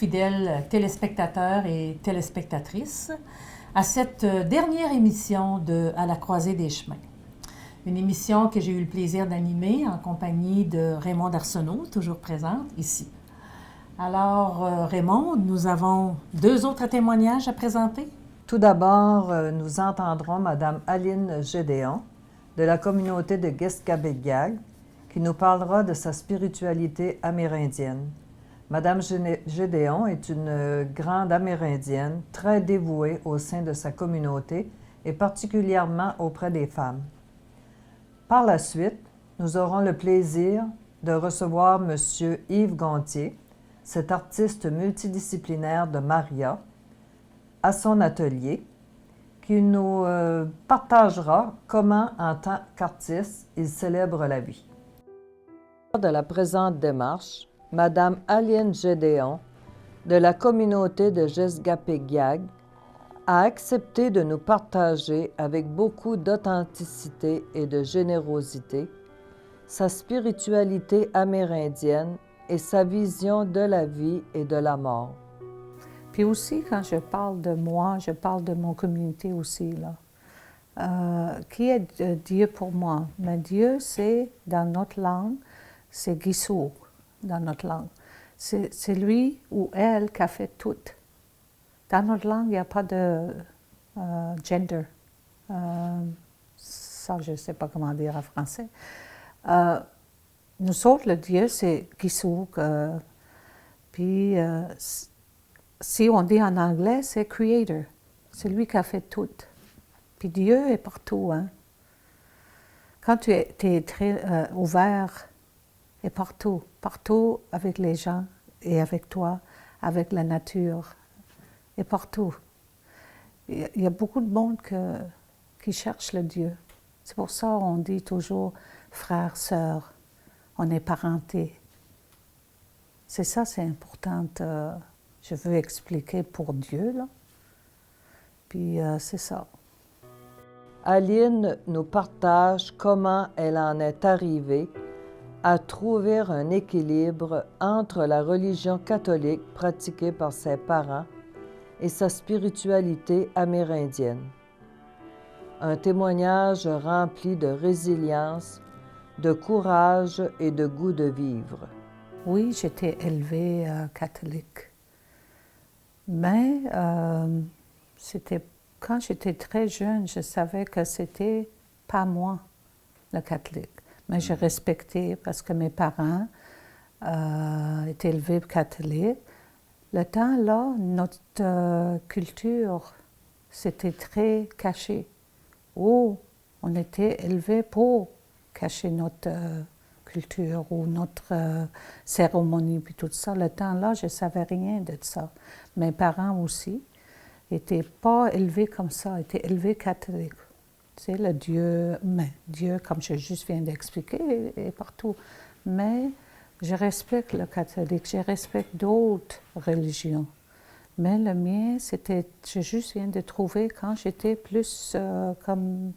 fidèles téléspectateurs et téléspectatrices, à cette dernière émission de À la croisée des chemins. Une émission que j'ai eu le plaisir d'animer en compagnie de Raymond Arsenault, toujours présente ici. Alors, Raymond, nous avons 2 autres témoignages à présenter. Tout d'abord, nous entendrons Mme Aline Gédéon de la communauté de Guescabéguiag qui nous parlera de sa spiritualité amérindienne. Mme Gédéon est une grande amérindienne très dévouée au sein de sa communauté et particulièrement auprès des femmes. Par la suite, nous aurons le plaisir de recevoir M. Yves Gontier, cet artiste multidisciplinaire de Maria, à son atelier, qui nous partagera comment, en tant qu'artiste, il célèbre la vie. De la présente démarche, Mme Aline Gédéon, de la communauté de Guescabéguiag, a accepté de nous partager avec beaucoup d'authenticité et de générosité sa spiritualité amérindienne et sa vision de la vie et de la mort. Puis aussi, quand je parle de moi, je parle de mon communauté aussi, là. Qui est Dieu pour moi? Mais Dieu, c'est, dans notre langue, c'est Gisou, dans notre langue. C'est lui ou elle qui a fait tout. Dans notre langue, il n'y a pas de gender. Ça, je ne sais pas comment dire en français. Nous autres, le Dieu, c'est Gisou. Puis, si on dit en anglais, c'est Creator. C'est lui qui a fait tout. Puis Dieu est partout. Hein? Quand tu es très ouvert, il est partout. Partout avec les gens et avec toi, avec la nature. Et partout. Il y a beaucoup de monde qui cherche le Dieu. C'est pour ça qu'on dit toujours frère, sœur, on est parenté. C'est ça, c'est important. Je veux expliquer pour Dieu, là. Puis c'est ça. Aline nous partage comment elle en est arrivée à trouver un équilibre entre la religion catholique pratiquée par ses parents et sa spiritualité amérindienne. Un témoignage rempli de résilience, de courage et de goût de vivre. Oui, j'étais élevée catholique. Mais quand j'étais très jeune, je savais que c'était pas moi, le catholique. Mais je respectais parce que mes parents étaient élevés catholiques. Le temps là, notre culture, c'était très caché. Oh, on était élevés pour cacher notre culture ou notre cérémonie, puis tout ça. Le temps là, je ne savais rien de ça. Mes parents aussi n'étaient pas élevés comme ça, étaient élevés catholiques. Tu sais, le Dieu, mais Dieu, comme je juste viens d'expliquer, est partout. Mais je respecte le catholique, je respecte d'autres religions. Mais le mien, c'était, je juste viens de trouver quand j'étais plus comme,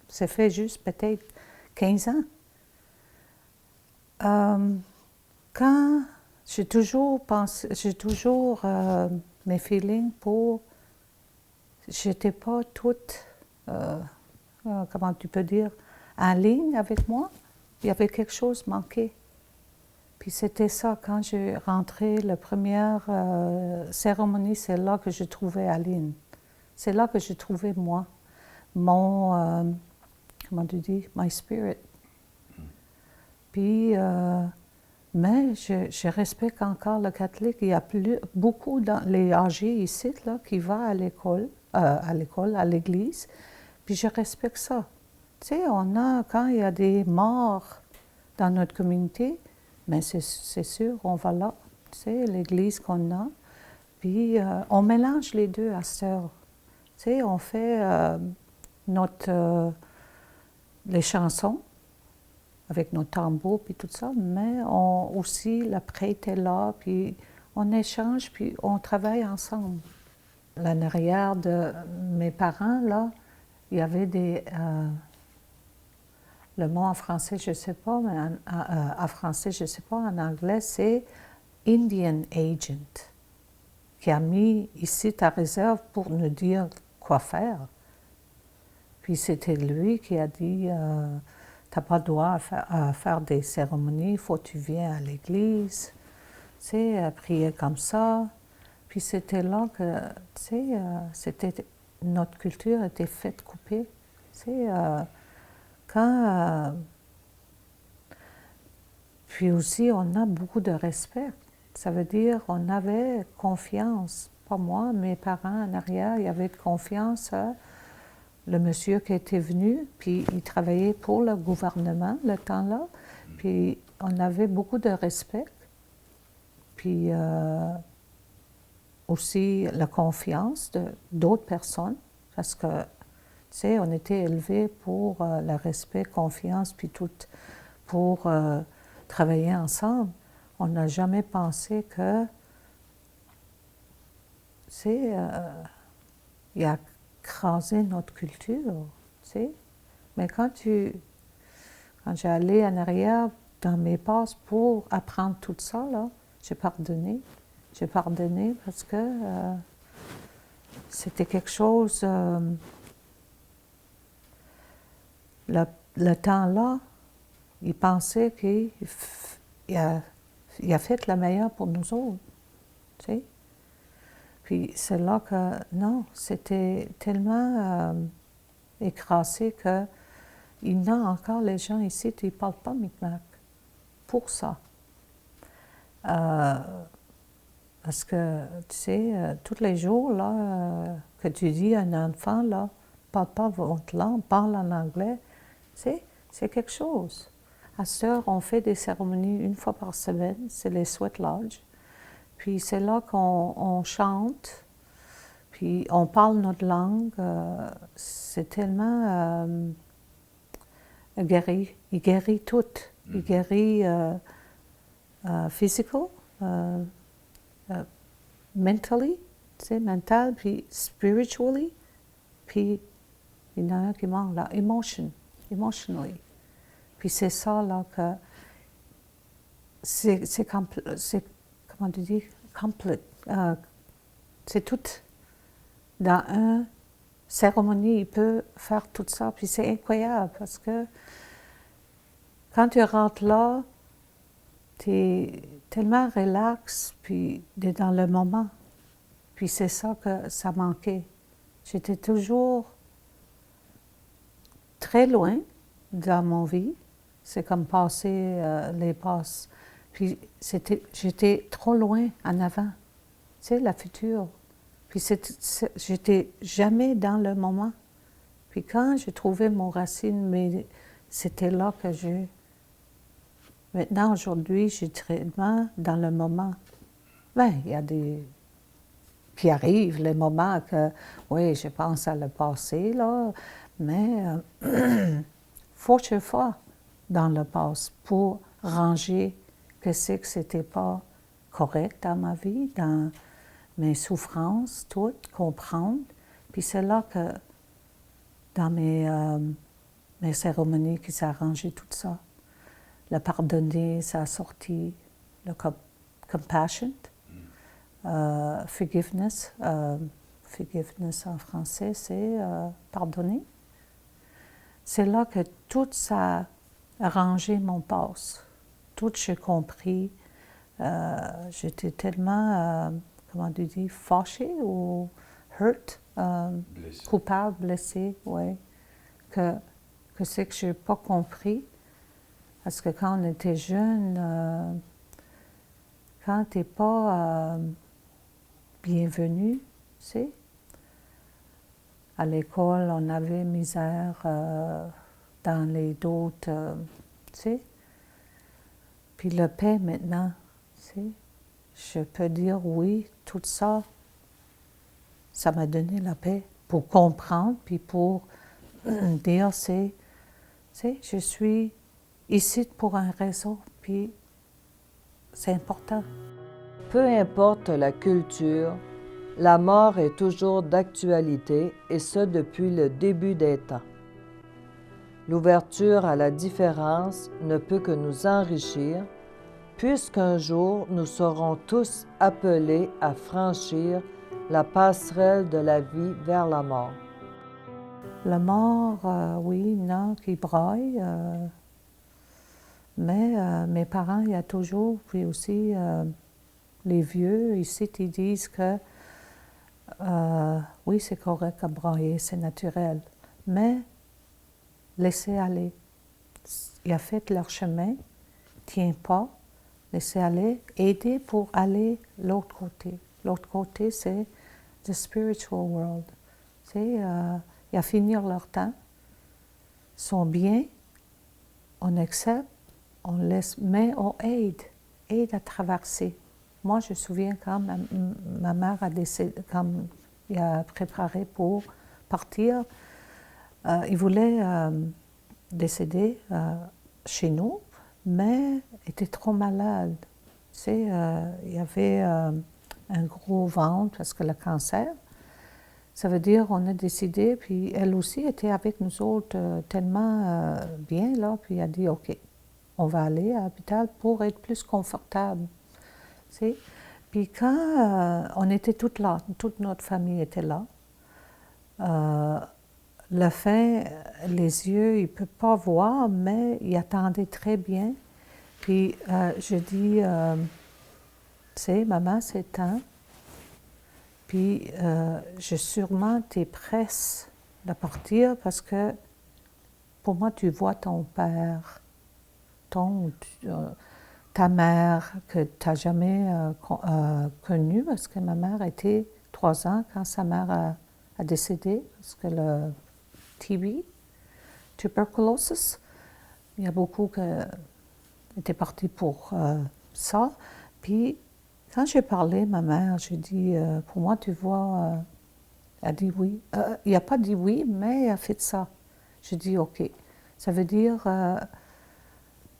c'est fait juste peut-être 15 ans. Quand j'ai toujours pensé, mes feelings pour, j'étais pas toute, comment tu peux dire, en ligne avec moi, il y avait quelque chose manqué. Puis c'était ça, quand j'ai rentré la première cérémonie, c'est là que j'ai trouvé Aline. C'est là que j'ai trouvé moi, mon, comment tu dis, my spirit. Puis, mais je respecte encore le catholique. Il y a beaucoup dans les âgés ici là, qui vont à l'école, à l'église. Puis je respecte ça. Tu sais, quand il y a des morts dans notre communauté, mais c'est sûr, on va là, tu sais, l'église qu'on a. Puis on mélange les deux à cette heure. Tu sais, on fait les chansons avec nos tambours puis tout ça, mais aussi la prêtre est là, puis on échange, puis on travaille ensemble. En arrière de mes parents, là, il y avait des... le mot en français, je ne sais pas, mais en français, je ne sais pas, en anglais, c'est Indian Agent. qui a mis ici ta réserve pour nous dire quoi faire. Puis c'était lui qui a dit, t'as pas le droit à faire des cérémonies, il faut que tu viennes à l'église, tu sais, à prier comme ça. Puis c'était là que, tu sais, notre culture était faite couper. Tu sais, puis aussi, on a beaucoup de respect. Ça veut dire on avait confiance, pas moi, mes parents en arrière, il y avait confiance à le monsieur qui était venu, puis il travaillait pour le gouvernement le temps-là, puis on avait beaucoup de respect, puis aussi la confiance d'autres personnes, parce que, tu sais, on était élevés pour le respect, confiance, puis tout, pour travailler ensemble. On n'a jamais pensé que, tu sais, il a écrasé notre culture, tu sais. Mais quand j'ai allé en arrière dans mes passes pour apprendre tout ça, là, j'ai pardonné. J'ai pardonné parce que c'était quelque chose, le temps-là, il pensait qu'il a fait le meilleur pour nous autres, tu sais. Puis c'est là que, non, c'était tellement écrasé que il y a encore les gens ici qui ne parlent pas Micmac pour ça. Parce que, tu sais, tous les jours, là, que tu dis à un enfant, là, parle pas votre langue, parle en anglais, tu sais, c'est quelque chose. À cette heure, on fait des cérémonies une fois par semaine, c'est les Sweat Lodge. Puis c'est là qu'on chante, puis on parle notre langue. C'est tellement guéri. Il guérit tout. Il guérit physical, mentally, tu sais, mental, puis spiritually, puis il y en a un qui manque là, emotionally. Puis c'est ça là que c'est comment tu dis, complete. C'est tout dans une cérémonie, il peut faire tout ça, puis c'est incroyable parce que quand tu rentres là, tu es tellement relax, puis tu es dans le moment. Puis c'est ça que ça manquait. J'étais toujours très loin dans mon vie. C'est comme passer les passes. Puis j'étais trop loin en avant. Tu sais, la future. Puis j'étais jamais dans le moment. Puis quand j'ai trouvé mon racine, mais c'était là que j'ai... Maintenant, aujourd'hui, je suis vraiment dans le moment. Bien, il y a des... Puis arrivent les moments que, oui, je pense à le passé, là, mais faut que je fasse dans le passé pour ranger que c'est que c'était pas correct dans ma vie, dans mes souffrances, toutes, comprendre. Puis c'est là que, dans mes cérémonies, qui s'est arrangé tout ça. Le pardonner, ça a sorti, le compassion, forgiveness. Forgiveness en français, c'est pardonner. C'est là que tout ça a arrangé mon passé. Tout j'ai compris. J'étais tellement, comment tu dis, fâchée ou hurt, coupable, blessée, oui, que c'est que je n'ai pas compris. Parce que quand on était jeune, quand tu n'es pas bienvenu, tu sais, à l'école, on avait misère dans les d'autres, tu sais. Puis le paix maintenant, tu sais, je peux dire oui, tout ça, ça m'a donné la paix pour comprendre, puis pour dire, tu sais, je suis ici pour un raison, puis c'est important. Peu importe la culture, la mort est toujours d'actualité, et ce depuis le début des temps. L'ouverture à la différence ne peut que nous enrichir, puisqu'un jour nous serons tous appelés à franchir la passerelle de la vie vers la mort. La mort, oui, non, qui braille, mais mes parents, il y a toujours, puis aussi les vieux ici, ils disent que oui, c'est correct à brailler, c'est naturel, mais laissez aller. Ils ont fait leur chemin, tiens pas, laissez aller, aider pour aller l'autre côté. L'autre côté, c'est the spiritual world. C'est, ils ont fini leur temps, sont bien, on accepte, on laisse, mais on aide à traverser. Moi, je me souviens quand ma mère a décédé, quand il a préparé pour partir, il voulait décéder chez nous, mais était trop malade. Tu sais, il y avait un gros ventre parce que le cancer. Ça veut dire on a décidé, puis elle aussi était avec nous autres tellement bien, là, puis elle a dit, OK, on va aller à l'hôpital pour être plus confortable. Tu sais? Puis quand on était toutes là, toute notre famille était là, la fin, les yeux, il ne peut pas voir, mais il attendait très bien. Puis je dis, tu sais, maman, c'est temps. Puis je sûrement t'es presse de partir parce que pour moi, tu vois ton père, ta mère que tu n'as jamais connue parce que ma mère était 3 ans quand sa mère a décédé parce que le TB, tuberculosis, il y a beaucoup qui étaient partis pour ça. Puis quand j'ai parlé à ma mère, j'ai dit, pour moi, tu vois, elle a dit oui. Il n'a pas dit oui, mais elle a fait ça. J'ai dit, OK. Ça veut dire,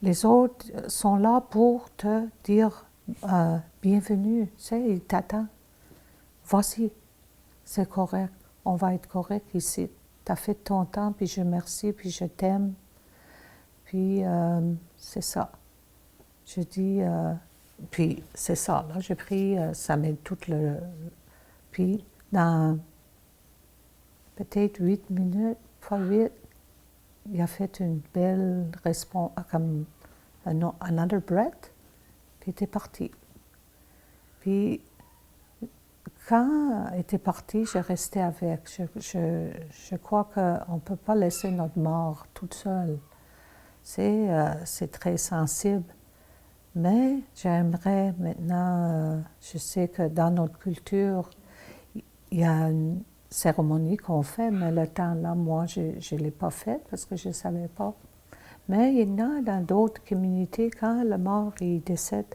les autres sont là pour te dire, bienvenue, tu sais, ils t'attendent. Voici, c'est correct, on va être correct ici. Tu as fait ton temps, puis je remercie, puis je t'aime. Puis c'est ça. Je dis, puis c'est ça, là, j'ai pris, ça m'aide tout le... Puis dans peut-être 8 minutes, pas 8, il a fait une belle réponse, comme another breath, puis il était parti. Puis quand il était parti, je restais avec. Je crois qu'on ne peut pas laisser notre mort toute seule. C'est très sensible. Mais j'aimerais maintenant, je sais que dans notre culture, il y a une cérémonie qu'on fait, mais le temps-là, moi, je ne l'ai pas fait parce que je ne savais pas. Mais il y en a dans d'autres communautés, quand le mort il décède,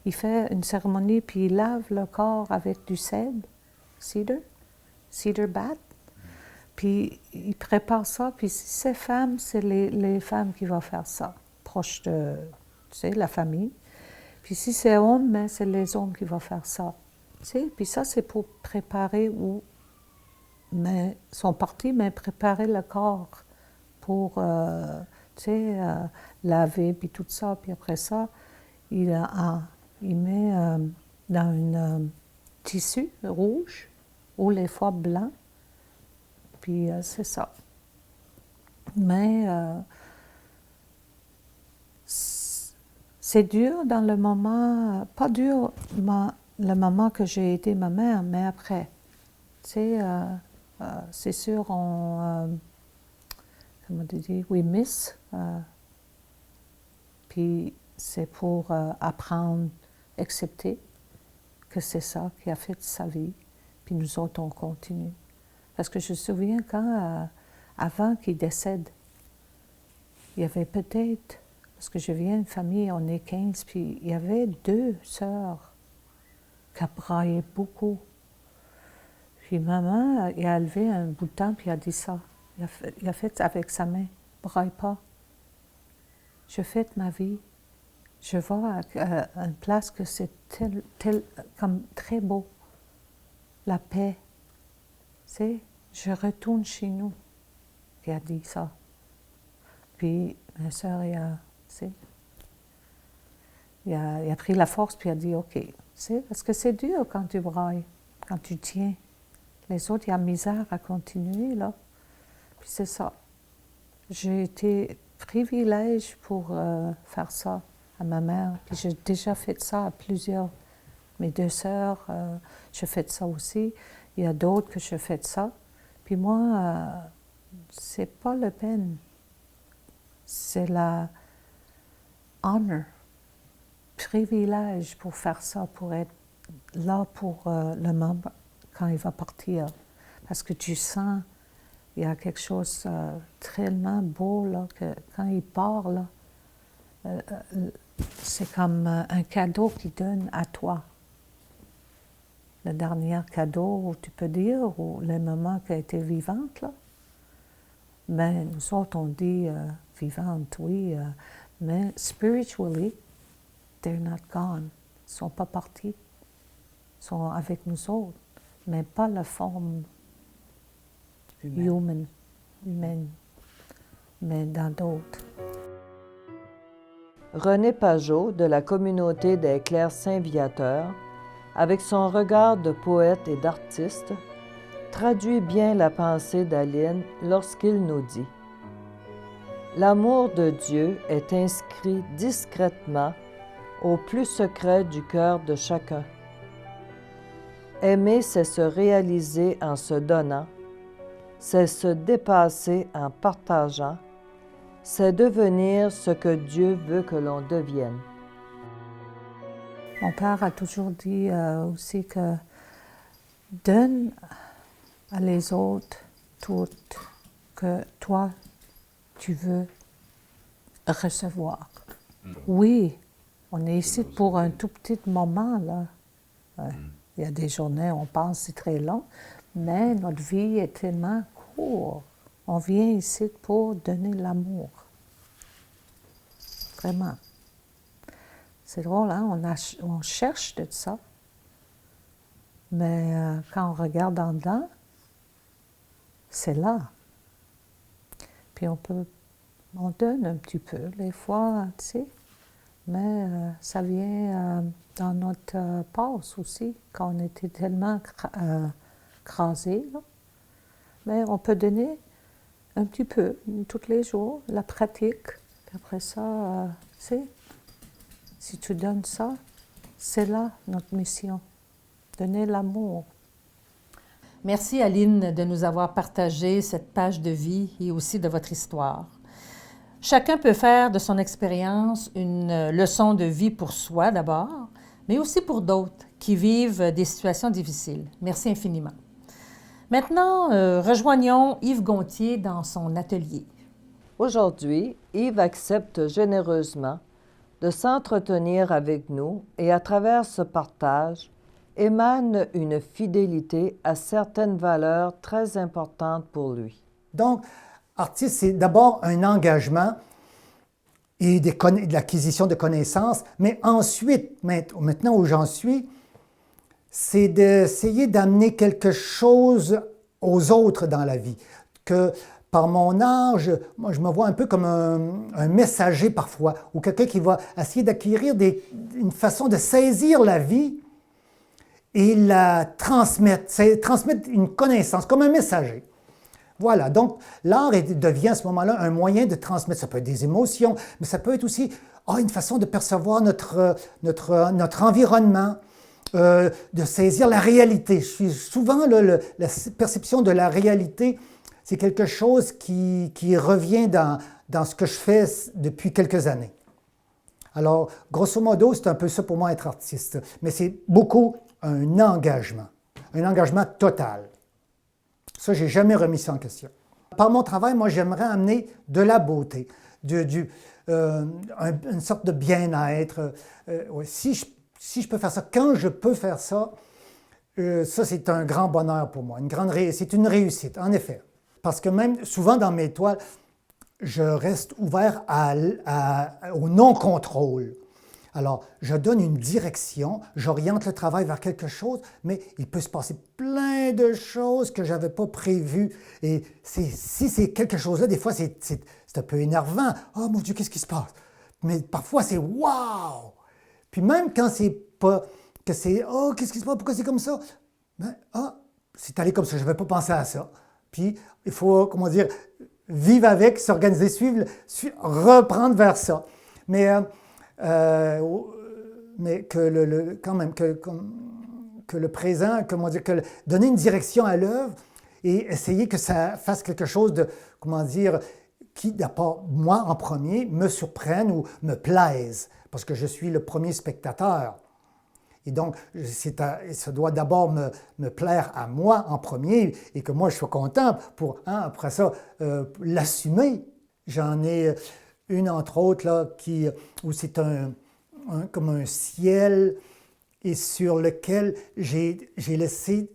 il fait une cérémonie, puis il lave le corps avec du cedar bath, puis il prépare ça, puis si c'est femme, c'est les femmes qui vont faire ça, proches de, tu sais, la famille. Puis si c'est homme, mais c'est les hommes qui vont faire ça. Tu sais? Puis ça, c'est pour préparer, mais sont partis, mais préparer le corps pour, tu sais, laver, puis tout ça. Puis après ça, il met dans un tissu rouge ou les fois blanc. Puis c'est ça. Mais c'est dur dans le moment, pas dur le moment que j'ai aidé ma mère, mais après. Tu sais, c'est sûr, comment on dit, we miss. Puis c'est pour apprendre, accepter que c'est ça qui a fait sa vie. Puis nous autres, on continue. Parce que je me souviens quand, avant qu'il décède, il y avait peut-être, parce que je viens d'une famille, on est 15, puis il y avait 2 sœurs qui braillaient beaucoup. Puis maman, il a levé un bout de temps, puis il a dit ça. Il a fait avec sa main, braille pas. Je fais ma vie. Je vais à une place que c'est comme très beau. La paix. Tu sais, je retourne chez nous. Il a dit ça. Puis ma sœur, tu sais. il a pris la force, puis il a dit, OK, parce que c'est dur quand tu brailles, quand tu tiens. Les autres, il y a misère à continuer, là. Puis c'est ça. J'ai été privilège pour faire ça à ma mère. Puis j'ai déjà fait ça à plusieurs. Mes 2 sœurs, je fais ça aussi. Il y a d'autres que je fais ça. Puis moi, c'est pas la peine. C'est la honor, privilège pour faire ça, pour être là pour le membre quand il va partir. Parce que tu sens, il y a quelque chose de tellement beau, là, que quand il part, là, c'est comme un cadeau qu'il donne à toi. Le dernier cadeau, tu peux dire, ou le moment qu'elle était vivante, là. Mais nous autres, on dit vivante, oui, mais spiritually, they're not gone. Ils ne sont pas partis. Ils sont avec nous autres, mais pas la forme humaine, mais dans d'autres. René Pajot, de la communauté des Clercs Saint-Viateur, avec son regard de poète et d'artiste, traduit bien la pensée d'Aline lorsqu'il nous dit « L'amour de Dieu est inscrit discrètement au plus secret du cœur de chacun. Aimer, c'est se réaliser en se donnant, c'est se dépasser en partageant, c'est devenir ce que Dieu veut que l'on devienne. » Mon père a toujours dit aussi que donne à les autres tout que toi, tu veux recevoir. Oui, on est ici pour un tout petit moment, là. Il y a des journées, on pense c'est très long, mais notre vie est tellement courte. On vient ici pour donner l'amour. Vraiment. C'est drôle, hein? On cherche de ça. Mais quand on regarde en dedans, c'est là. Puis on donne un petit peu, des fois, tu sais. Mais ça vient dans notre passe aussi, quand on était tellement crasés. Mais on peut donner un petit peu, tous les jours, la pratique. Puis après ça, tu sais, si tu donnes ça, c'est là notre mission, donner l'amour. Merci Aline de nous avoir partagé cette page de vie et aussi de votre histoire. Chacun peut faire de son expérience une leçon de vie pour soi d'abord, mais aussi pour d'autres qui vivent des situations difficiles. Merci infiniment. Maintenant, rejoignons Yves Gontier dans son atelier. Aujourd'hui, Yves accepte généreusement de s'entretenir avec nous et à travers ce partage, émane une fidélité à certaines valeurs très importantes pour lui. Donc, artiste, c'est d'abord un engagement et de l'acquisition de connaissances, mais ensuite, maintenant où j'en suis, c'est d'essayer d'amener quelque chose aux autres dans la vie. Que par mon âge, moi je me vois un peu comme un messager parfois, ou quelqu'un qui va essayer d'acquérir une façon de saisir la vie et la transmettre une connaissance, comme un messager. Voilà, donc l'art devient à ce moment-là un moyen de transmettre. Ça peut être des émotions, mais ça peut être aussi une façon de percevoir notre environnement, de saisir la réalité. Souvent, la perception de la réalité, c'est quelque chose qui revient dans ce que je fais depuis quelques années. Alors, grosso modo, c'est un peu ça pour moi être artiste, mais c'est beaucoup un engagement total. Ça, je n'ai jamais remis ça en question. Par mon travail, moi, j'aimerais amener de la beauté, une sorte de bien-être. Si je peux faire ça, quand je peux faire ça, ça, c'est un grand bonheur pour moi. C'est une réussite, en effet. Parce que même souvent dans mes toiles, je reste ouvert au non-contrôle. Alors, je donne une direction, j'oriente le travail vers quelque chose, mais il peut se passer plein de choses que je n'avais pas prévues. Et si c'est quelque chose-là, des fois, c'est un peu énervant. « Oh mon Dieu, qu'est-ce qui se passe? » Mais parfois, c'est « wow! » Puis même quand c'est pas, que c'est, oh, qu'est-ce qui se passe, pourquoi c'est comme ça? Ben, ah, c'est allé comme ça, je n'avais pas pensé à ça. Puis il faut, comment dire, vivre avec, s'organiser, reprendre vers ça. Mais quand même, que le présent, comment dire, donner une direction à l'œuvre et essayer que ça fasse quelque chose de, comment dire, qui, d'abord, moi en premier, me surprenne ou me plaise, parce que je suis le premier spectateur. Et donc, ça doit d'abord me plaire à moi en premier et que moi je sois content pour, après ça, l'assumer. J'en ai une, entre autres, là, où c'est comme un ciel et sur lequel j'ai laissé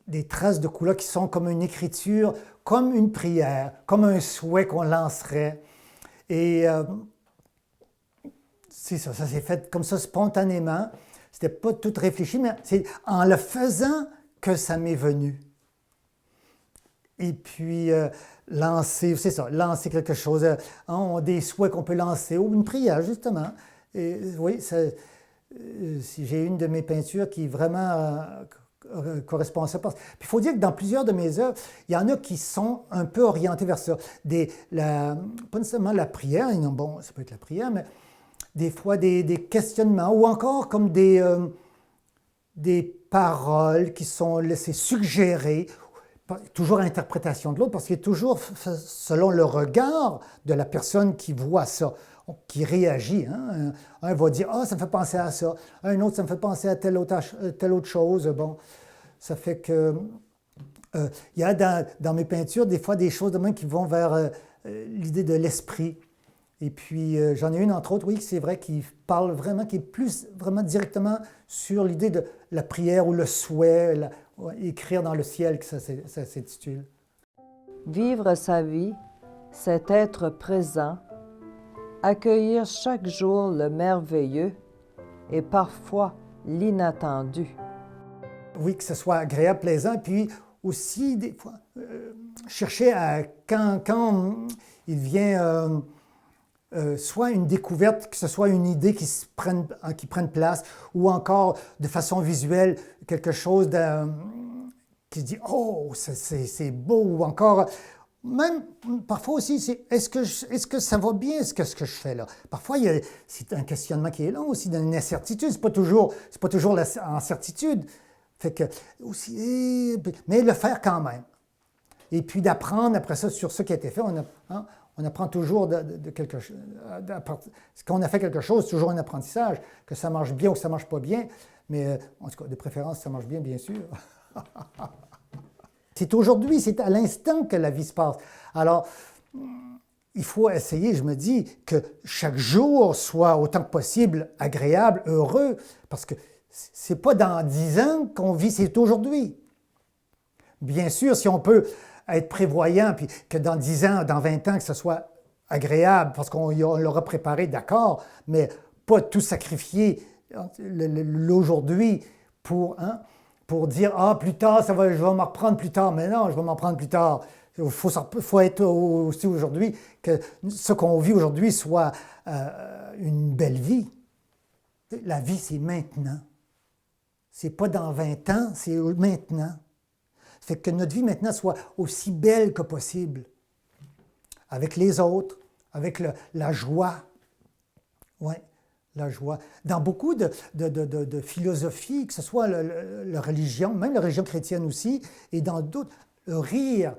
des traces de couleurs qui sont comme une écriture, comme une prière, comme un souhait qu'on lancerait. Et c'est ça, ça s'est fait comme ça spontanément. C'était pas tout réfléchi, mais c'est en le faisant que ça m'est venu. Et puis, lancer quelque chose, des souhaits qu'on peut lancer, ou une prière, justement. Et oui, si j'ai une de mes peintures qui vraiment correspond à ça. Puis il faut dire que dans plusieurs de mes œuvres, il y en a qui sont un peu orientées vers ça. Pas nécessairement la prière, bon, ça peut être la prière, mais des fois des questionnements, ou encore comme des paroles qui sont laissées suggérer, toujours à l'interprétation de l'autre, parce qu'il est toujours selon le regard de la personne qui voit ça, qui réagit. Hein. Un va dire « Ah, ça me fait penser à ça », un autre « ça me fait penser à telle autre chose ». Bon, ça fait que il y a dans mes peintures des fois des choses de même qui vont vers l'idée de l'esprit. Et puis, j'en ai une, entre autres, oui, c'est vrai, qui parle vraiment, qui est plus vraiment directement sur l'idée de la prière ou le souhait, écrire dans le ciel, que ça s'intitule. Vivre sa vie, c'est être présent, accueillir chaque jour le merveilleux et parfois l'inattendu. Oui, que ce soit agréable, plaisant, puis aussi, des fois, chercher à, quand il vient... soit une découverte, que ce soit une idée qui prenne place, ou encore de façon visuelle, quelque chose qui se dit « Oh, c'est beau », ou encore, même parfois aussi, c'est « Est-ce que ça va bien, ce que je fais là ?» Parfois, c'est un questionnement qui est là aussi, d'une incertitude, c'est pas toujours en certitude, fait que, aussi, mais le faire quand même. Et puis d'apprendre après ça sur ce qui a été fait, on apprend toujours de quelque chose. Quand on a fait quelque chose, c'est toujours un apprentissage, que ça marche bien ou que ça ne marche pas bien, mais en tout cas, de préférence, ça marche bien, bien sûr. C'est aujourd'hui, c'est à l'instant que la vie se passe. Alors, il faut essayer, je me dis, que chaque jour soit autant que possible agréable, heureux, parce que c'est pas dans 10 ans qu'on vit, c'est aujourd'hui. Bien sûr, si on peut être prévoyant, puis que dans 10 ans, dans 20 ans, que ce soit agréable, parce qu'on l'aura préparé, d'accord, mais pas tout sacrifier l'aujourd'hui pour dire « Ah, plus tard, je vais m'en reprendre plus tard. » Mais non, je vais m'en prendre plus tard. Il faut être aussi aujourd'hui, que ce qu'on vit aujourd'hui soit une belle vie. La vie, c'est maintenant. C'est pas dans 20 ans, c'est maintenant. Fait que notre vie maintenant soit aussi belle que possible, avec les autres, avec la joie. Oui, la joie. Dans beaucoup de philosophies, que ce soit la religion, même la religion chrétienne aussi, et dans d'autres, le rire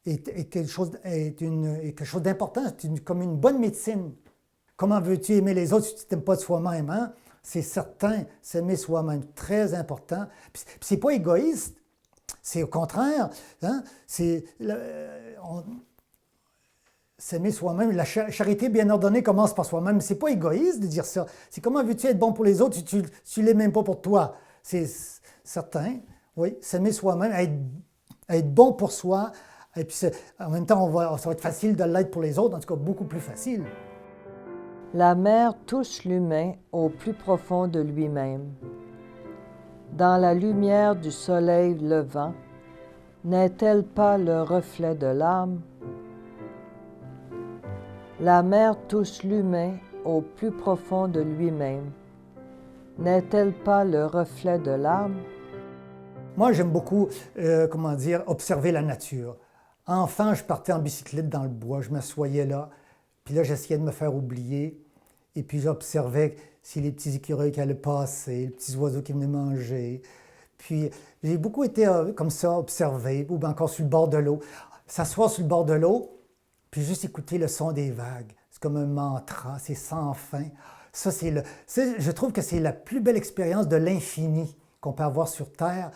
est quelque chose d'important, c'est comme une bonne médecine. Comment veux-tu aimer les autres si tu ne t'aimes pas de soi-même? Hein? C'est certain, s'aimer soi-même, très important. Puis c'est pas égoïste. C'est au contraire, hein, s'aimer soi-même. La charité bien ordonnée commence par soi-même. C'est pas égoïste de dire ça. C'est comment veux-tu être bon pour les autres si tu ne l'es même pas pour toi? C'est certain, oui, s'aimer soi-même, être bon pour soi. Et puis en même temps, ça va être facile de l'être pour les autres, en tout cas beaucoup plus facile. La mer touche l'humain au plus profond de lui-même. Dans la lumière du soleil levant, n'est-elle pas le reflet de l'âme? La mer touche l'humain au plus profond de lui-même. n'est-elle pas le reflet de l'âme? Moi, j'aime beaucoup, observer la nature. Enfant, je partais en bicyclette dans le bois, je m'assoyais là, puis là, j'essayais de me faire oublier, et puis j'observais si les petits écureuils qui allaient passer, les petits oiseaux qui venaient manger. Puis j'ai beaucoup été comme ça, observé, ou bien encore sur le bord de l'eau. S'asseoir sur le bord de l'eau, puis juste écouter le son des vagues. C'est comme un mantra, c'est sans fin. Ça, je trouve que c'est la plus belle expérience de l'infini qu'on peut avoir sur Terre,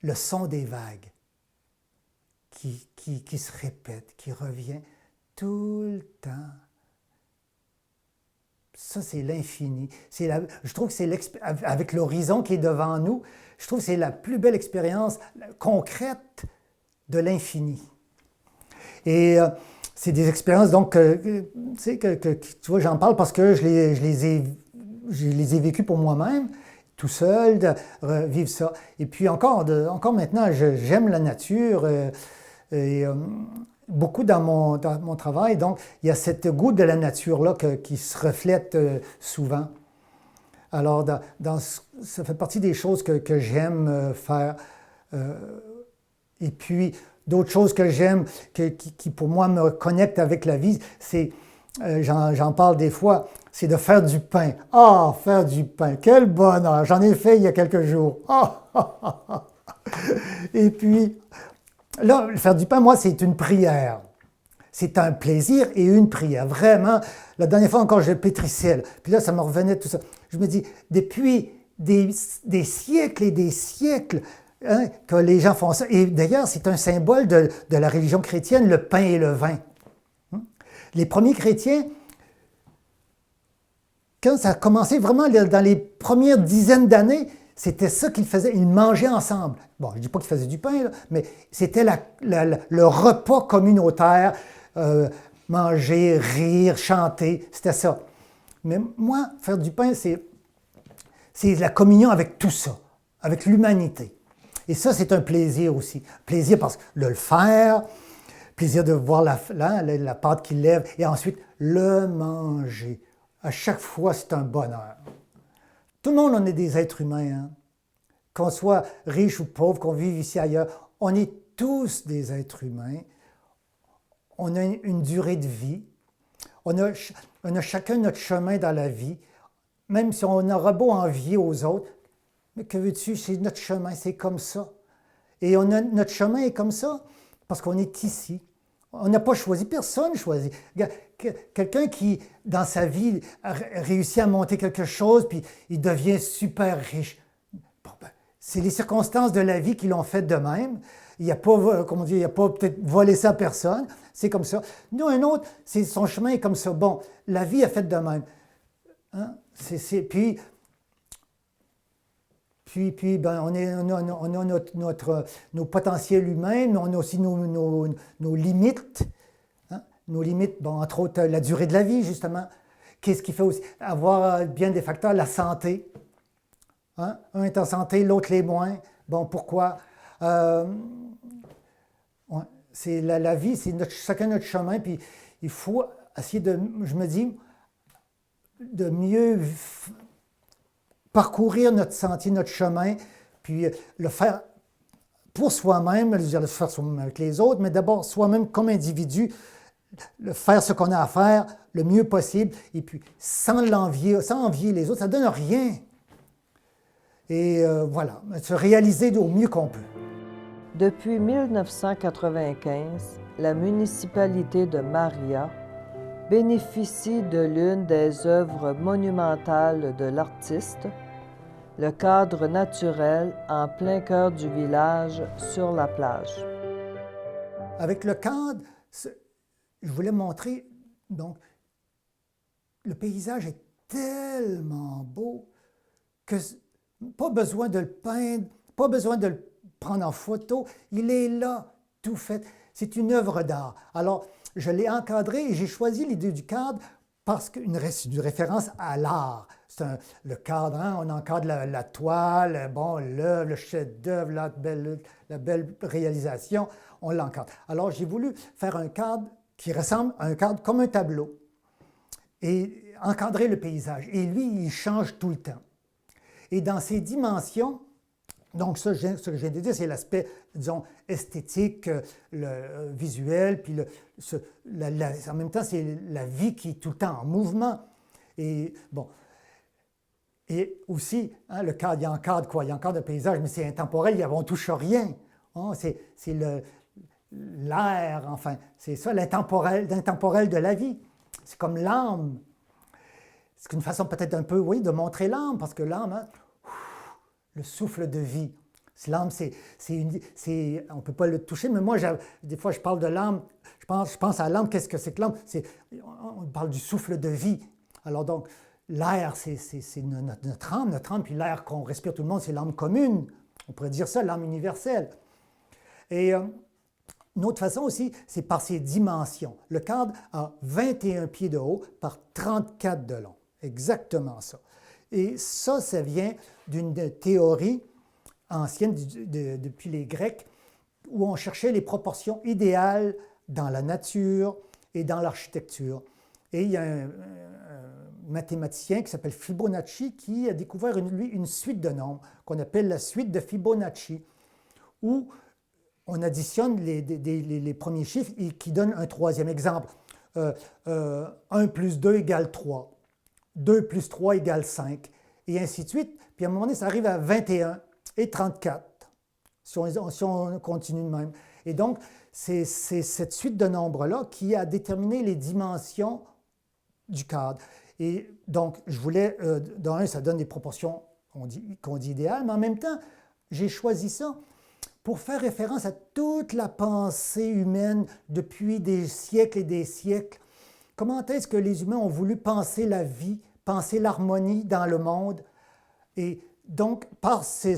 le son des vagues qui se répète, qui revient tout le temps. Ça, c'est l'infini. Je trouve que c'est avec l'horizon qui est devant nous, je trouve que c'est la plus belle expérience concrète de l'infini. Et c'est des expériences, donc, tu vois, j'en parle parce que je les ai vécues pour moi-même, tout seul, de vivre ça. Et puis encore maintenant, j'aime la nature et beaucoup dans mon travail. Donc, il y a ce goût de la nature-là qui se reflète souvent. Alors, ça fait partie des choses que j'aime faire. Et puis, d'autres choses que j'aime, qui pour moi me connectent avec la vie, c'est, j'en parle des fois, c'est de faire du pain. Ah, faire du pain, quel bonheur! J'en ai fait il y a quelques jours. Ah! Et puis, là, faire du pain, moi, c'est une prière. C'est un plaisir et une prière. Vraiment, la dernière fois encore, je pétrissais. Puis là, ça me revenait tout ça. Je me dis, depuis des siècles et des siècles, hein, que les gens font ça. Et d'ailleurs, c'est un symbole de la religion chrétienne, le pain et le vin. Les premiers chrétiens, quand ça a commencé vraiment dans les premières dizaines d'années, c'était ça qu'ils faisaient, ils mangeaient ensemble. Bon, je ne dis pas qu'ils faisaient du pain, là, mais c'était le repas communautaire, manger, rire, chanter, c'était ça. Mais moi, faire du pain, c'est la communion avec tout ça, avec l'humanité. Et ça, c'est un plaisir aussi. Plaisir parce que le faire, plaisir de voir la pâte qui lève, et ensuite le manger. À chaque fois, c'est un bonheur. Tout le monde, on est des êtres humains, hein? Qu'on soit riche ou pauvre, qu'on vive ici ailleurs, on est tous des êtres humains. On a une durée de vie. On a chacun notre chemin dans la vie. Même si on aura beau envier aux autres, mais que veux-tu, c'est notre chemin, c'est comme ça. Et notre chemin est comme ça parce qu'on est ici. On n'a pas choisi, personne choisit. Quelqu'un qui, dans sa vie, a réussi à monter quelque chose, puis il devient super riche. Bon, ben, c'est les circonstances de la vie qui l'ont fait de même. Il n'a pas, il a pas peut-être volé ça à personne. C'est comme ça. Nous, un autre, son chemin est comme ça. Bon, la vie a fait de même. Hein? Puis ben, on a nos potentiels humains, mais on a aussi nos limites. Hein? Nos limites, bon, entre autres, la durée de la vie, justement. Qu'est-ce qui fait aussi avoir bien des facteurs? La santé. Hein? Un est en santé, l'autre l'est moins. Bon, pourquoi? C'est la vie, c'est chacun notre chemin, puis il faut essayer je me dis, de mieux parcourir notre sentier, notre chemin, puis le faire pour soi-même, le faire soi-même avec les autres, mais d'abord soi-même comme individu, faire ce qu'on a à faire le mieux possible, et puis sans envier les autres, ça ne donne rien. Et voilà, se réaliser au mieux qu'on peut. Depuis 1995, la municipalité de Maria bénéficie de l'une des œuvres monumentales de l'artiste, le cadre naturel en plein cœur du village sur la plage. Avec le cadre, je voulais montrer, donc, le paysage est tellement beau que pas besoin de le peindre, pas besoin de le prendre en photo, il est là, tout fait. C'est une œuvre d'art. Alors, je l'ai encadré et j'ai choisi l'idée du cadre parce qu'une référence à l'art. Le cadre, hein, on encadre la toile, bon, l'œuvre, le chef-d'œuvre, la belle réalisation, on l'encadre. Alors, j'ai voulu faire un cadre qui ressemble à un cadre comme un tableau et encadrer le paysage. Et lui, il change tout le temps. Et dans ces dimensions, donc ça, ce que je viens de dire, c'est l'aspect, disons, esthétique, le visuel, puis en même temps, c'est la vie qui est tout le temps en mouvement. Et bon, et aussi, hein, le cadre, il y a un cadre quoi? Il y a un cadre de paysage, mais c'est intemporel, on ne touche à rien. Hein, c'est l'air, enfin, c'est ça, l'intemporel de la vie. C'est comme l'âme. C'est une façon peut-être un peu, oui, de montrer l'âme, parce que l'âme, hein, le souffle de vie. L'âme, on ne peut pas le toucher, mais moi, des fois, je parle de l'âme, je pense à l'âme, qu'est-ce que c'est que l'âme? On parle du souffle de vie. Alors donc, l'air, c'est notre âme, puis l'air qu'on respire tout le monde, c'est l'âme commune. On pourrait dire ça, l'âme universelle. Et une autre façon aussi, c'est par ses dimensions. Le cadre a 21 pieds de haut par 34 de long. Exactement ça. Et ça vient d'une théorie ancienne depuis les Grecs, où on cherchait les proportions idéales dans la nature et dans l'architecture. Et il y a un mathématicien qui s'appelle Fibonacci qui a découvert, lui, une suite de nombres qu'on appelle la suite de Fibonacci, où on additionne les premiers chiffres et qui donne un troisième exemple. 1 plus 2 égale 3. 2 plus 3 égale 5. Et ainsi de suite. Puis à un moment donné, ça arrive à 21 et 34, si on continue de même. Et donc, c'est cette suite de nombres-là qui a déterminé les dimensions du cadre. Et donc, je voulais, dans un, ça donne des proportions qu'on dit idéales, mais en même temps, j'ai choisi ça pour faire référence à toute la pensée humaine depuis des siècles et des siècles. Comment est-ce que les humains ont voulu penser la vie, penser l'harmonie dans le monde? Et donc, par ces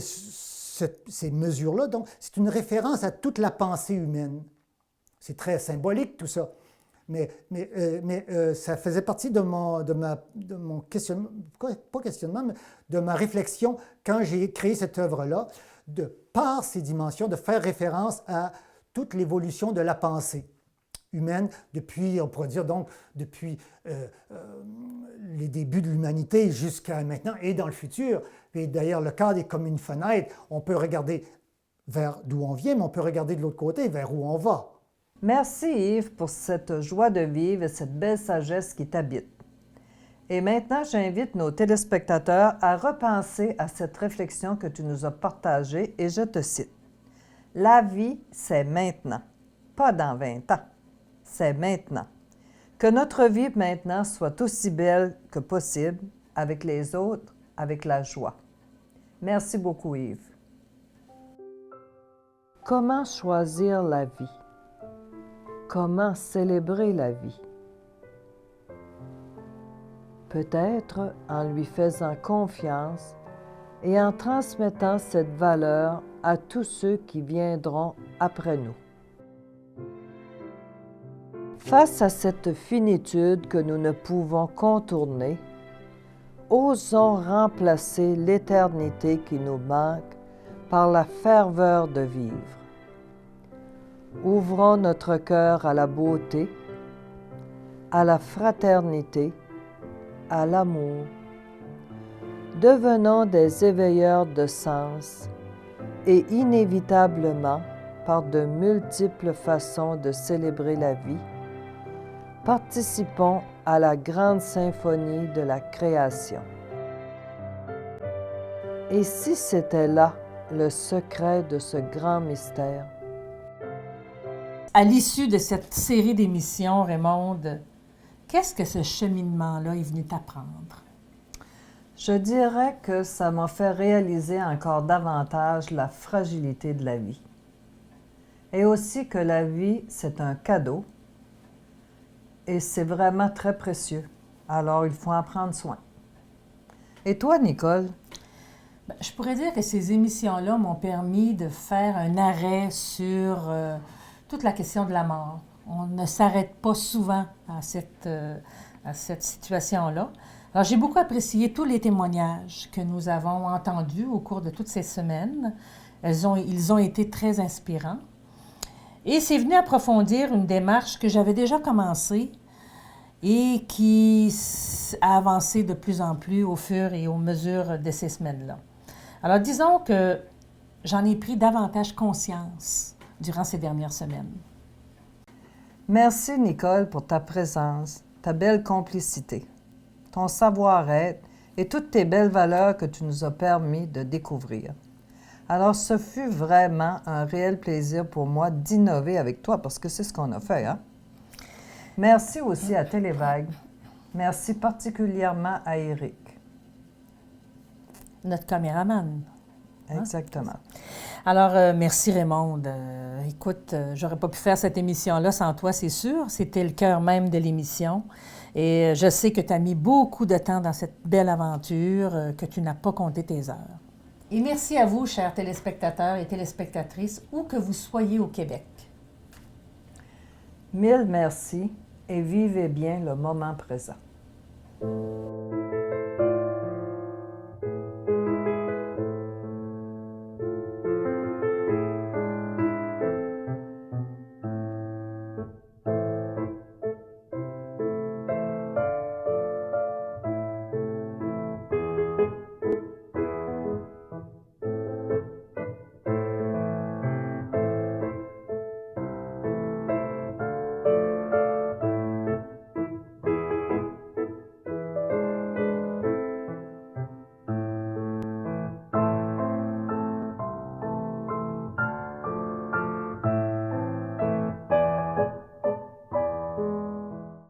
mesures-là, c'est une référence à toute la pensée humaine. C'est très symbolique tout ça. Mais ça faisait partie de mon questionnement, pas questionnement, mais de ma réflexion quand j'ai créé cette œuvre-là, par ces dimensions, de faire référence à toute l'évolution de la pensée humaine depuis, on pourrait dire donc, depuis les débuts de l'humanité jusqu'à maintenant et dans le futur. Et d'ailleurs, le cadre est comme une fenêtre. On peut regarder vers d'où on vient, mais on peut regarder de l'autre côté, vers où on va. Merci Yves pour cette joie de vivre et cette belle sagesse qui t'habite. Et maintenant, j'invite nos téléspectateurs à repenser à cette réflexion que tu nous as partagée et je te cite. La vie, c'est maintenant, pas dans 20 ans. C'est maintenant. Que notre vie maintenant soit aussi belle que possible avec les autres, avec la joie. Merci beaucoup Yves. Comment choisir la vie? Comment célébrer la vie? Peut-être en lui faisant confiance et en transmettant cette valeur à tous ceux qui viendront après nous. Face à cette finitude que nous ne pouvons contourner, osons remplacer l'éternité qui nous manque par la ferveur de vivre. Ouvrons notre cœur à la beauté, à la fraternité, à l'amour. Devenons des éveilleurs de sens et inévitablement, par de multiples façons de célébrer la vie, participons à la grande symphonie de la création. Et si c'était là le secret de ce grand mystère? À l'issue de cette série d'émissions, Raymonde, qu'est-ce que ce cheminement-là est venu t'apprendre? Je dirais que ça m'a fait réaliser encore davantage la fragilité de la vie. Et aussi que la vie, c'est un cadeau et c'est vraiment très précieux. Alors, il faut en prendre soin. Et toi, Nicole? Je pourrais dire que ces émissions-là m'ont permis de faire un arrêt sur toute la question de la mort. On ne s'arrête pas souvent à cette situation-là. Alors, j'ai beaucoup apprécié tous les témoignages que nous avons entendus au cours de toutes ces semaines. Ils ont été très inspirants. Et c'est venu approfondir une démarche que j'avais déjà commencée et qui a avancé de plus en plus au fur et aux mesures de ces semaines-là. Alors, disons que j'en ai pris davantage conscience durant ces dernières semaines. Merci, Nicole, pour ta présence, ta belle complicité, ton savoir-être et toutes tes belles valeurs que tu nous as permis de découvrir. Alors, ce fut vraiment un réel plaisir pour moi d'innover avec toi, parce que c'est ce qu'on a fait, hein? Merci aussi à Télévague. Merci particulièrement à Éric. Notre caméraman. Exactement. Alors, merci Raymonde. Écoute, j'aurais pas pu faire cette émission-là sans toi, c'est sûr. C'était le cœur même de l'émission. Et je sais que tu as mis beaucoup de temps dans cette belle aventure, que tu n'as pas compté tes heures. Et merci à vous, chers téléspectateurs et téléspectatrices, où que vous soyez au Québec. Mille merci et vivez bien le moment présent.